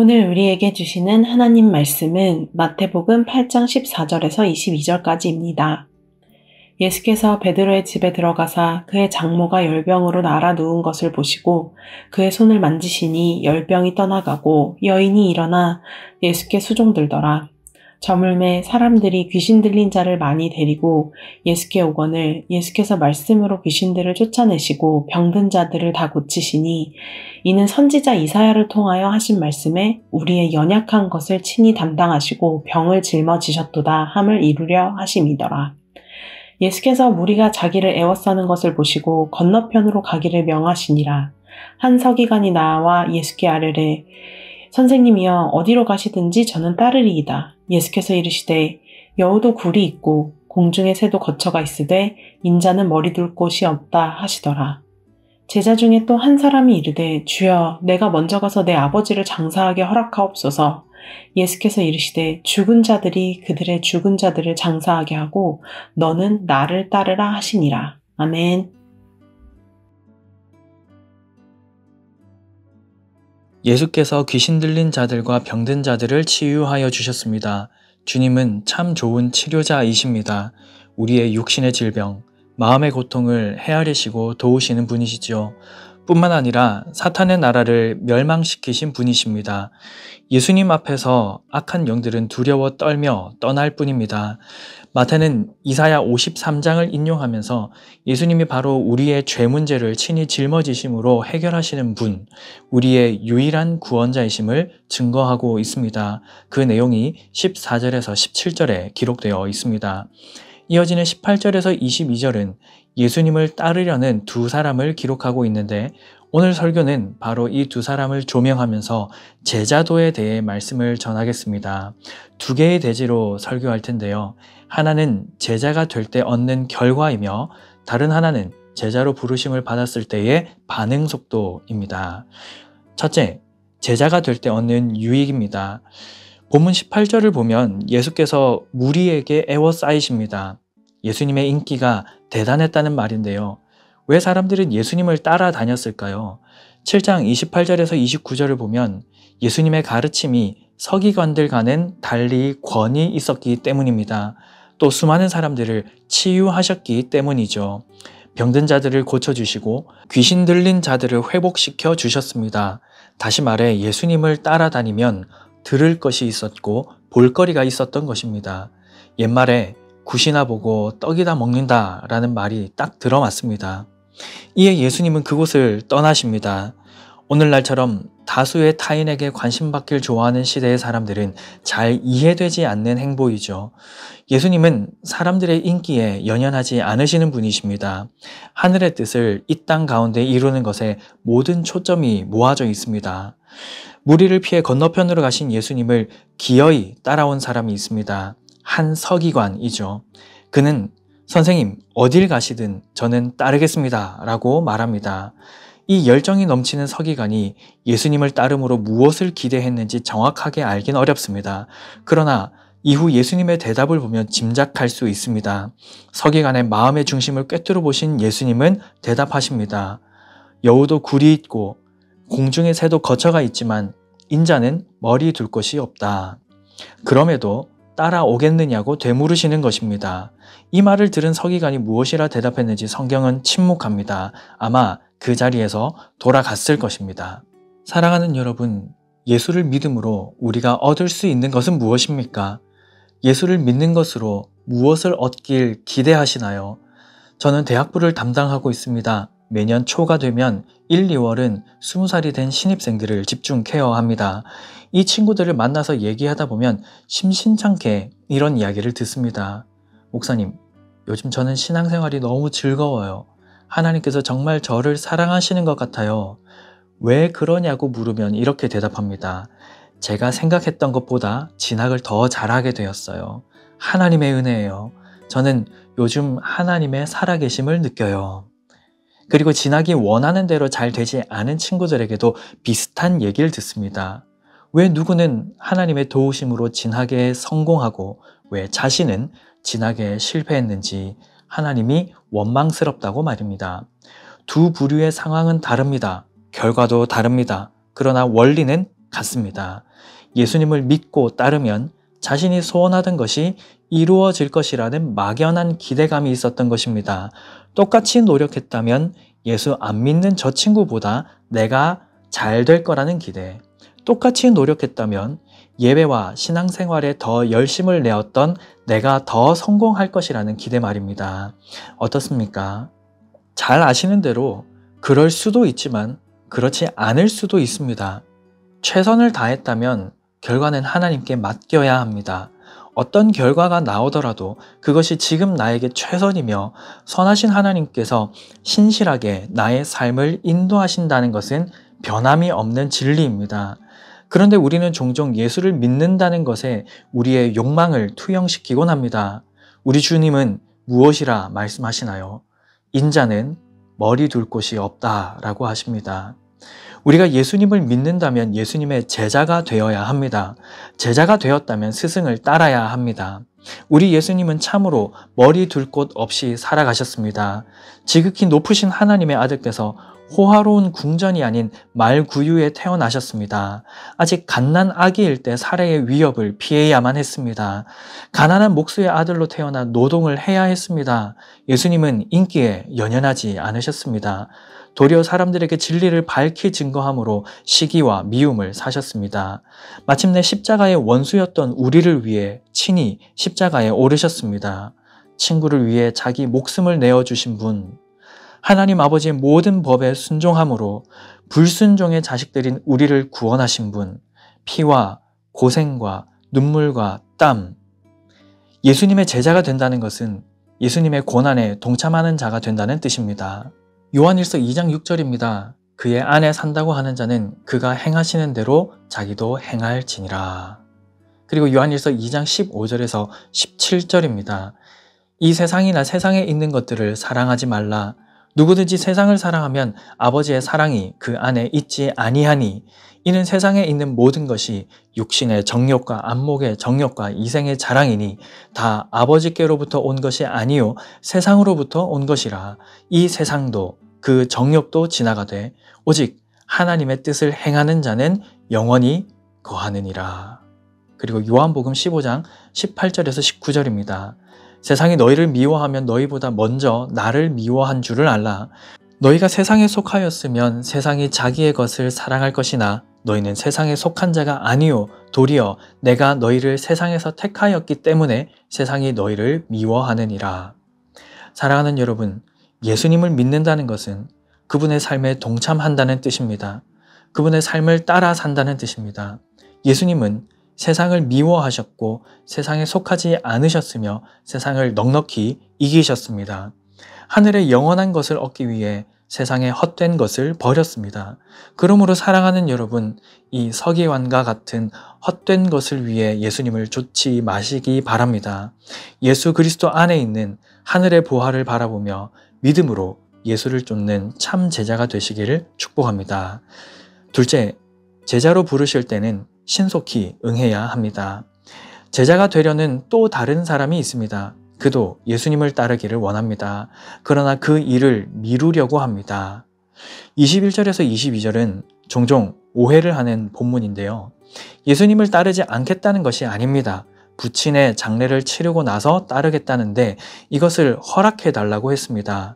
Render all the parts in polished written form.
오늘 우리에게 주시는 하나님 말씀은 마태복음 8장 14절에서 22절까지입니다. 예수께서 베드로의 집에 들어가사 그의 장모가 열병으로 앓아 누운 것을 보시고 그의 손을 만지시니 열병이 떠나가고 여인이 일어나 예수께 수종들더라. 저물매 사람들이 귀신 들린 자를 많이 데리고 예수께 오거늘 예수께서 말씀으로 귀신들을 쫓아내시고 병든 자들을 다 고치시니 이는 선지자 이사야를 통하여 하신 말씀에 우리의 연약한 것을 친히 담당하시고 병을 짊어지셨도다 함을 이루려 하심이더라. 예수께서 무리가 자기를 애워싸는 것을 보시고 건너편으로 가기를 명하시니라. 한 서기관이 나와 예수께 아뢰되 선생님이여 어디로 가시든지 저는 따르리이다. 예수께서 이르시되 여우도 굴이 있고 공중에 새도 거처가 있으되 인자는 머리 둘 곳이 없다 하시더라. 제자 중에 또 한 사람이 이르되 주여 내가 먼저 가서 내 아버지를 장사하게 허락하옵소서. 예수께서 이르시되 죽은 자들이 그들의 죽은 자들을 장사하게 하고 너는 나를 따르라 하시니라. 아멘. 예수께서 귀신 들린 자들과 병든 자들을 치유하여 주셨습니다. 주님은 참 좋은 치료자이십니다. 우리의 육신의 질병, 마음의 고통을 헤아리시고 도우시는 분이시죠. 뿐만 아니라 사탄의 나라를 멸망시키신 분이십니다. 예수님 앞에서 악한 영들은 두려워 떨며 떠날 뿐입니다. 마태는 이사야 53장을 인용하면서 예수님이 바로 우리의 죄 문제를 친히 짊어지심으로 해결하시는 분, 우리의 유일한 구원자이심을 증거하고 있습니다. 그 내용이 14절에서 17절에 기록되어 있습니다. 이어지는 18절에서 22절은 예수님을 따르려는 두 사람을 기록하고 있는데 오늘 설교는 바로 이 두 사람을 조명하면서 제자도에 대해 말씀을 전하겠습니다. 두 개의 대지로 설교할 텐데요. 하나는 제자가 될 때 얻는 결과이며 다른 하나는 제자로 부르심을 받았을 때의 반응 속도입니다. 첫째, 제자가 될 때 얻는 유익입니다. 본문 18절을 보면 예수께서 무리에게 애워싸이십니다. 예수님의 인기가 대단했다는 말인데요. 왜 사람들은 예수님을 따라다녔을까요? 7장 28절에서 29절을 보면 예수님의 가르침이 서기관들과는 달리 권위 있었기 때문입니다. 또 수많은 사람들을 치유하셨기 때문이죠. 병든 자들을 고쳐주시고 귀신 들린 자들을 회복시켜 주셨습니다. 다시 말해 예수님을 따라다니면 들을 것이 있었고 볼거리가 있었던 것입니다. 옛말에 굿이나 보고 떡이나 먹는다 라는 말이 딱 들어맞습니다. 이에 예수님은 그곳을 떠나십니다. 오늘날처럼 다수의 타인에게 관심받길 좋아하는 시대의 사람들은 잘 이해되지 않는 행보이죠. 예수님은 사람들의 인기에 연연하지 않으시는 분이십니다. 하늘의 뜻을 이 땅 가운데 이루는 것에 모든 초점이 모아져 있습니다. 무리를 피해 건너편으로 가신 예수님을 기어이 따라온 사람이 있습니다. 한 서기관이죠. 그는 선생님 어딜 가시든 저는 따르겠습니다 라고 말합니다. 이 열정이 넘치는 서기관이 예수님을 따름으로 무엇을 기대했는지 정확하게 알긴 어렵습니다. 그러나 이후 예수님의 대답을 보면 짐작할 수 있습니다. 서기관의 마음의 중심을 꿰뚫어 보신 예수님은 대답하십니다. 여우도 굴이 있고 공중의 새도 거처가 있지만 인자는 머리 둘 곳이 없다. 그럼에도 따라오겠느냐고 되물으시는 것입니다. 이 말을 들은 서기관이 무엇이라 대답했는지 성경은 침묵합니다. 아마 그 자리에서 돌아갔을 것입니다. 사랑하는 여러분, 예수를 믿음으로 우리가 얻을 수 있는 것은 무엇입니까? 예수를 믿는 것으로 무엇을 얻길 기대하시나요? 저는 대학부를 담당하고 있습니다. 매년 초가 되면 1, 2월은 20살이 된 신입생들을 집중 케어합니다. 이 친구들을 만나서 얘기하다 보면 심심찮게 이런 이야기를 듣습니다. 목사님, 요즘 저는 신앙생활이 너무 즐거워요. 하나님께서 정말 저를 사랑하시는 것 같아요. 왜 그러냐고 물으면 이렇게 대답합니다. 제가 생각했던 것보다 진학을 더 잘하게 되었어요. 하나님의 은혜예요. 저는 요즘 하나님의 살아계심을 느껴요. 그리고 진학이 원하는 대로 잘 되지 않은 친구들에게도 비슷한 얘기를 듣습니다. 왜 누구는 하나님의 도우심으로 진학에 성공하고 왜 자신은 진학에 실패했는지 하나님이 원망스럽다고 말입니다. 두 부류의 상황은 다릅니다. 결과도 다릅니다. 그러나 원리는 같습니다. 예수님을 믿고 따르면 자신이 소원하던 것이 이루어질 것이라는 막연한 기대감이 있었던 것입니다. 똑같이 노력했다면 예수 안 믿는 저 친구보다 내가 잘 될 거라는 기대, 똑같이 노력했다면 예배와 신앙생활에 더 열심을 내었던 내가 더 성공할 것이라는 기대 말입니다. 어떻습니까? 잘 아시는 대로 그럴 수도 있지만 그렇지 않을 수도 있습니다. 최선을 다했다면 결과는 하나님께 맡겨야 합니다. 어떤 결과가 나오더라도 그것이 지금 나에게 최선이며 선하신 하나님께서 신실하게 나의 삶을 인도하신다는 것은 변함이 없는 진리입니다. 그런데 우리는 종종 예수를 믿는다는 것에 우리의 욕망을 투영시키곤 합니다. 우리 주님은 무엇이라 말씀하시나요? 인자는 머리 둘 곳이 없다라고 하십니다. 우리가 예수님을 믿는다면 예수님의 제자가 되어야 합니다. 제자가 되었다면 스승을 따라야 합니다. 우리 예수님은 참으로 머리 둘 곳 없이 살아가셨습니다. 지극히 높으신 하나님의 아들께서 호화로운 궁전이 아닌 말구유에 태어나셨습니다. 아직 갓난 아기일 때 살해의 위협을 피해야만 했습니다. 가난한 목수의 아들로 태어나 노동을 해야 했습니다. 예수님은 인기에 연연하지 않으셨습니다. 도리어 사람들에게 진리를 밝히 증거함으로 시기와 미움을 사셨습니다. 마침내 십자가의 원수였던 우리를 위해 친히 십자가에 오르셨습니다. 친구를 위해 자기 목숨을 내어주신 분, 하나님 아버지의 모든 법에 순종함으로 불순종의 자식들인 우리를 구원하신 분, 피와 고생과 눈물과 땀, 예수님의 제자가 된다는 것은 예수님의 고난에 동참하는 자가 된다는 뜻입니다. 요한일서 2장 6절입니다. 그의 안에 산다고 하는 자는 그가 행하시는 대로 자기도 행할지니라. 그리고 요한일서 2장 15절에서 17절입니다. 이 세상이나 세상에 있는 것들을 사랑하지 말라. 누구든지 세상을 사랑하면 아버지의 사랑이 그 안에 있지 아니하니 이는 세상에 있는 모든 것이 육신의 정욕과 안목의 정욕과 이생의 자랑이니 다 아버지께로부터 온 것이 아니요 세상으로부터 온 것이라. 이 세상도 그 정욕도 지나가되 오직 하나님의 뜻을 행하는 자는 영원히 거하느니라. 그리고 요한복음 15장 18절에서 19절입니다. 세상이 너희를 미워하면 너희보다 먼저 나를 미워한 줄을 알라. 너희가 세상에 속하였으면 세상이 자기의 것을 사랑할 것이나 너희는 세상에 속한 자가 아니요 도리어 내가 너희를 세상에서 택하였기 때문에 세상이 너희를 미워하느니라. 사랑하는 여러분, 예수님을 믿는다는 것은 그분의 삶에 동참한다는 뜻입니다. 그분의 삶을 따라 산다는 뜻입니다. 예수님은 세상을 미워하셨고 세상에 속하지 않으셨으며 세상을 넉넉히 이기셨습니다. 하늘의 영원한 것을 얻기 위해 세상의 헛된 것을 버렸습니다. 그러므로 사랑하는 여러분, 이 서기관과 같은 헛된 것을 위해 예수님을 좇지 마시기 바랍니다. 예수 그리스도 안에 있는 하늘의 보화를 바라보며 믿음으로 예수를 쫓는 참 제자가 되시기를 축복합니다. 둘째, 제자로 부르실 때는 신속히 응해야 합니다. 제자가 되려는 또 다른 사람이 있습니다. 그도 예수님을 따르기를 원합니다. 그러나 그 일을 미루려고 합니다. 21절에서 22절은 종종 오해를 하는 본문인데요. 예수님을 따르지 않겠다는 것이 아닙니다. 부친의 장례를 치르고 나서 따르겠다는데 이것을 허락해 달라고 했습니다.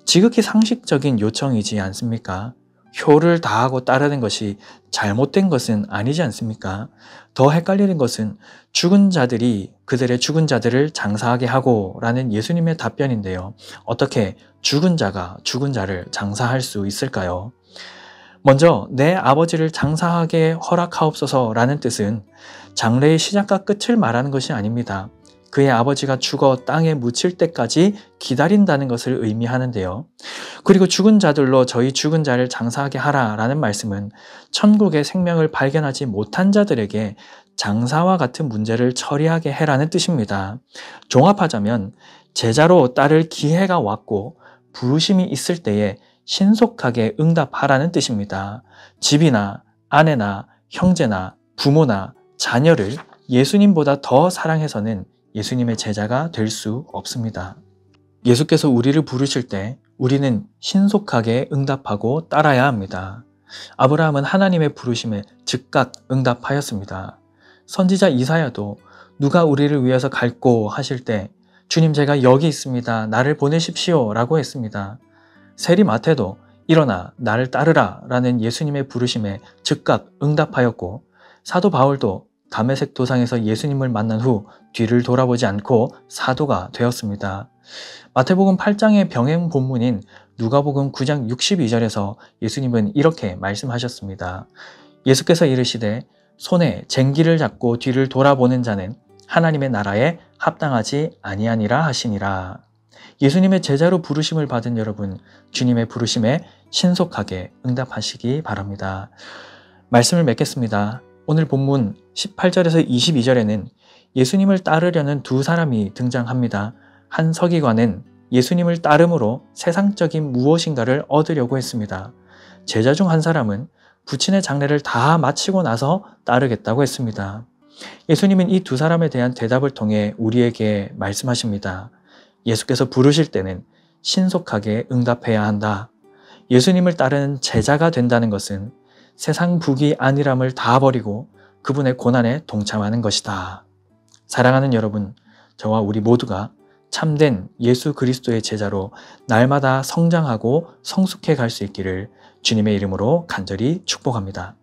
지극히 상식적인 요청이지 않습니까? 효를 다하고 따르는 것이 잘못된 것은 아니지 않습니까? 더 헷갈리는 것은 죽은 자들이 그들의 죽은 자들을 장사하게 하고 라는 예수님의 답변인데요. 어떻게 죽은 자가 죽은 자를 장사할 수 있을까요? 먼저 내 아버지를 장사하게 허락하옵소서 라는 뜻은 장래의 시작과 끝을 말하는 것이 아닙니다. 그의 아버지가 죽어 땅에 묻힐 때까지 기다린다는 것을 의미하는데요. 그리고 죽은 자들로 저희 죽은 자를 장사하게 하라 라는 말씀은 천국의 생명을 발견하지 못한 자들에게 장사와 같은 문제를 처리하게 해라는 뜻입니다. 종합하자면 제자로 따를 기회가 왔고 부르심이 있을 때에 신속하게 응답하라는 뜻입니다. 집이나 아내나 형제나 부모나 자녀를 예수님보다 더 사랑해서는 예수님의 제자가 될 수 없습니다. 예수께서 우리를 부르실 때 우리는 신속하게 응답하고 따라야 합니다. 아브라함은 하나님의 부르심에 즉각 응답하였습니다. 선지자 이사야도 누가 우리를 위해서 갈고 하실 때 주님 제가 여기 있습니다. 나를 보내십시오 라고 했습니다. 세리 마태도 일어나 나를 따르라 라는 예수님의 부르심에 즉각 응답하였고 사도 바울도 다메섹 도상에서 예수님을 만난 후 뒤를 돌아보지 않고 사도가 되었습니다. 마태복음 8장의 병행 본문인 누가복음 9장 62절에서 예수님은 이렇게 말씀하셨습니다. 예수께서 이르시되 손에 쟁기를 잡고 뒤를 돌아보는 자는 하나님의 나라에 합당하지 아니하니라 하시니라. 예수님의 제자로 부르심을 받은 여러분, 주님의 부르심에 신속하게 응답하시기 바랍니다. 말씀을 맺겠습니다. 오늘 본문 18절에서 22절에는 예수님을 따르려는 두 사람이 등장합니다. 한 서기관은 예수님을 따름으로 세상적인 무엇인가를 얻으려고 했습니다. 제자 중 한 사람은 부친의 장례를 다 마치고 나서 따르겠다고 했습니다. 예수님은 이 두 사람에 대한 대답을 통해 우리에게 말씀하십니다. 예수께서 부르실 때는 신속하게 응답해야 한다. 예수님을 따르는 제자가 된다는 것은 세상 북이 안일함을 다 버리고 그분의 고난에 동참하는 것이다. 사랑하는 여러분, 저와 우리 모두가 참된 예수 그리스도의 제자로 날마다 성장하고 성숙해 갈 수 있기를 주님의 이름으로 간절히 축복합니다.